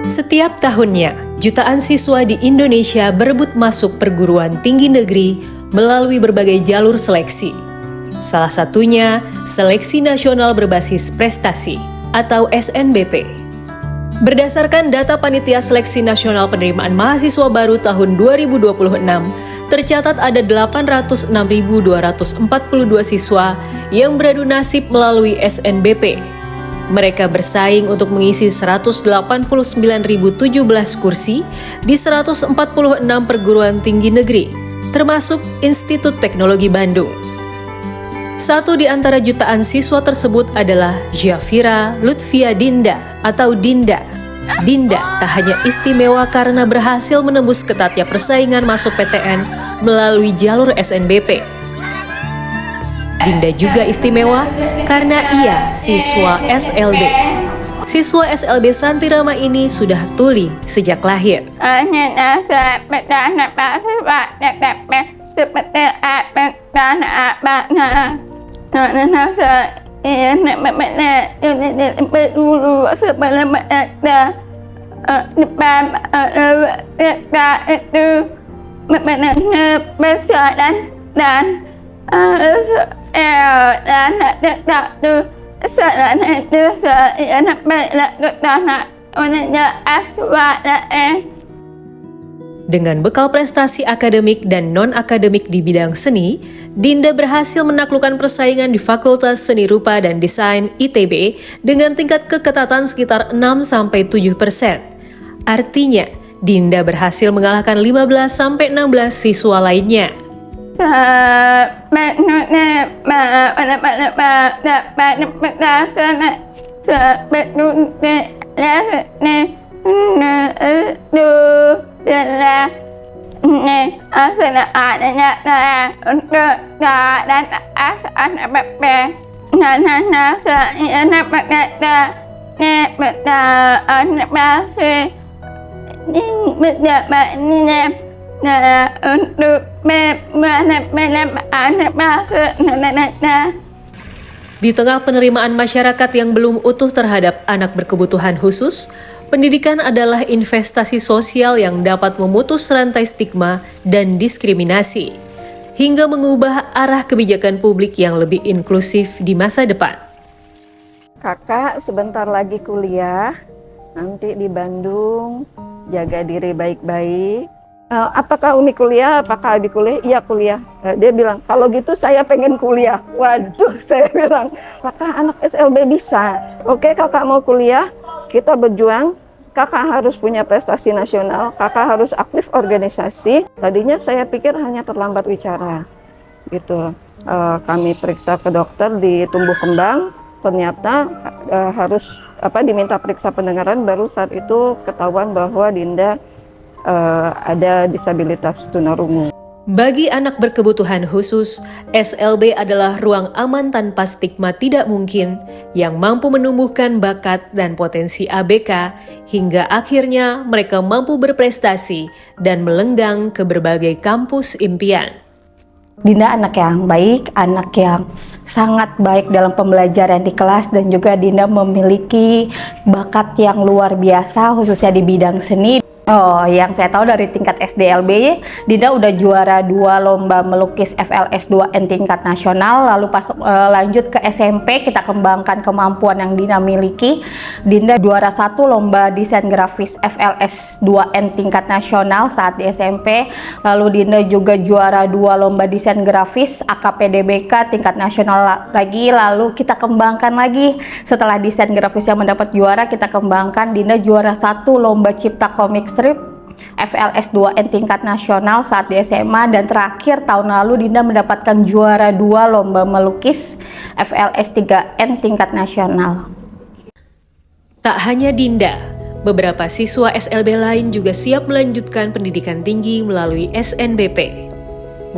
Setiap tahunnya, jutaan siswa di Indonesia berebut masuk perguruan tinggi negeri melalui berbagai jalur seleksi. Salah satunya, Seleksi Nasional Berbasis Prestasi atau SNBP. Berdasarkan data Panitia Seleksi Nasional Penerimaan Mahasiswa Baru tahun 2026, tercatat ada 806.242 siswa yang beradu nasib melalui SNBP. Mereka bersaing untuk mengisi 189.017 kursi di 146 perguruan tinggi negeri, termasuk Institut Teknologi Bandung. Satu di antara jutaan siswa tersebut adalah Zafira Lutfia Dinda atau Dinda. Dinda tak hanya istimewa karena berhasil menembus ketatnya persaingan masuk PTN melalui jalur SNBP. Dinda juga istimewa karena ia siswa SLB. Siswa SLB Santirama ini sudah tuli sejak lahir. Dengan bekal prestasi akademik dan non-akademik di bidang seni, Dinda berhasil menaklukkan persaingan di Fakultas Seni Rupa dan Desain ITB dengan tingkat keketatan sekitar 6-7%. Artinya, Dinda berhasil mengalahkan 15-16 siswa lainnya. Di tengah penerimaan masyarakat yang belum utuh terhadap anak berkebutuhan khusus, pendidikan adalah investasi sosial yang dapat memutus rantai stigma dan diskriminasi, hingga mengubah arah kebijakan publik yang lebih inklusif di masa depan. Kakak sebentar lagi kuliah, nanti di Bandung, jaga diri baik-baik. Apakah Umi kuliah, apakah Abi kuliah? Iya kuliah. Dia bilang, kalau gitu saya pengen kuliah. Waduh, saya bilang, apakah anak SLB bisa? Oke, kakak mau kuliah, kita berjuang. Kakak harus punya prestasi nasional, kakak harus aktif organisasi. Tadinya saya pikir hanya terlambat bicara, gitu. Kami periksa ke dokter di tumbuh kembang, ternyata harus diminta periksa pendengaran. Baru saat itu ketahuan bahwa Dinda ada disabilitas tunarungu. Bagi anak berkebutuhan khusus, SLB adalah ruang aman tanpa stigma tidak mungkin yang mampu menumbuhkan bakat dan potensi ABK hingga akhirnya mereka mampu berprestasi dan melenggang ke berbagai kampus impian. Dinda anak yang baik, anak yang sangat baik dalam pembelajaran di kelas, dan juga Dinda memiliki bakat yang luar biasa khususnya di bidang seni. Yang saya tahu dari tingkat SDLB, Dinda udah juara 2 lomba melukis FLS 2N tingkat nasional. Lalu pas lanjut ke SMP, kita kembangkan kemampuan yang Dinda miliki. Dinda juara 1 lomba desain grafis FLS 2N tingkat nasional saat di SMP. Lalu Dinda juga juara 2 lomba desain grafis AKPDBK tingkat nasional lagi. Lalu kita kembangkan lagi, setelah desain grafis yang mendapat juara, kita kembangkan Dinda juara 1 lomba cipta komik strip FLS 2N tingkat nasional saat di SMA, dan terakhir tahun lalu Dinda mendapatkan juara 2 lomba melukis FLS 3N tingkat nasional. Tak hanya Dinda, beberapa siswa SLB lain juga siap melanjutkan pendidikan tinggi melalui SNBP,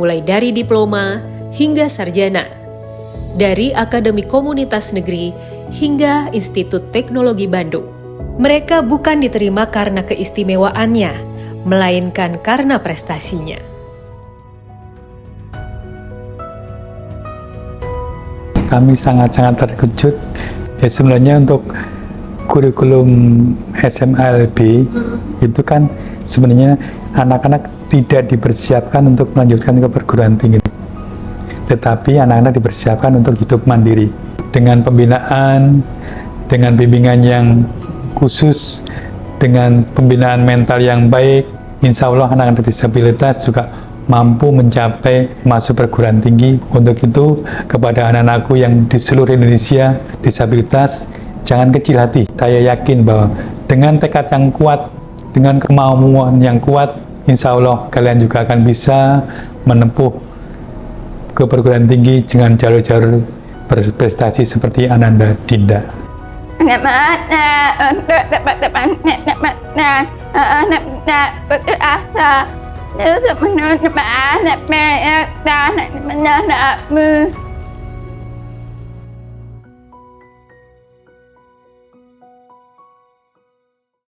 mulai dari diploma hingga sarjana, dari Akademi Komunitas Negeri hingga Institut Teknologi Bandung. Mereka bukan diterima karena keistimewaannya, melainkan karena prestasinya. Kami sangat-sangat terkejut. Ya sebenarnya untuk kurikulum SMALB itu kan sebenarnya anak-anak tidak dipersiapkan untuk melanjutkan ke perguruan tinggi, tetapi anak-anak dipersiapkan untuk hidup mandiri dengan pembinaan, dengan bimbingan yang khusus, dengan pembinaan mental yang baik. Insya Allah anak-anak disabilitas juga mampu mencapai masuk perguruan tinggi. Untuk itu, kepada anak-anakku yang di seluruh Indonesia disabilitas, jangan kecil hati. Saya yakin bahwa dengan tekad yang kuat, dengan kemauan yang kuat, insya Allah kalian juga akan bisa menempuh ke perguruan tinggi dengan jalur-jalur berprestasi seperti Ananda Dinda. Untuk dapat anak putus asa, untuk menuju anak dan menandamu.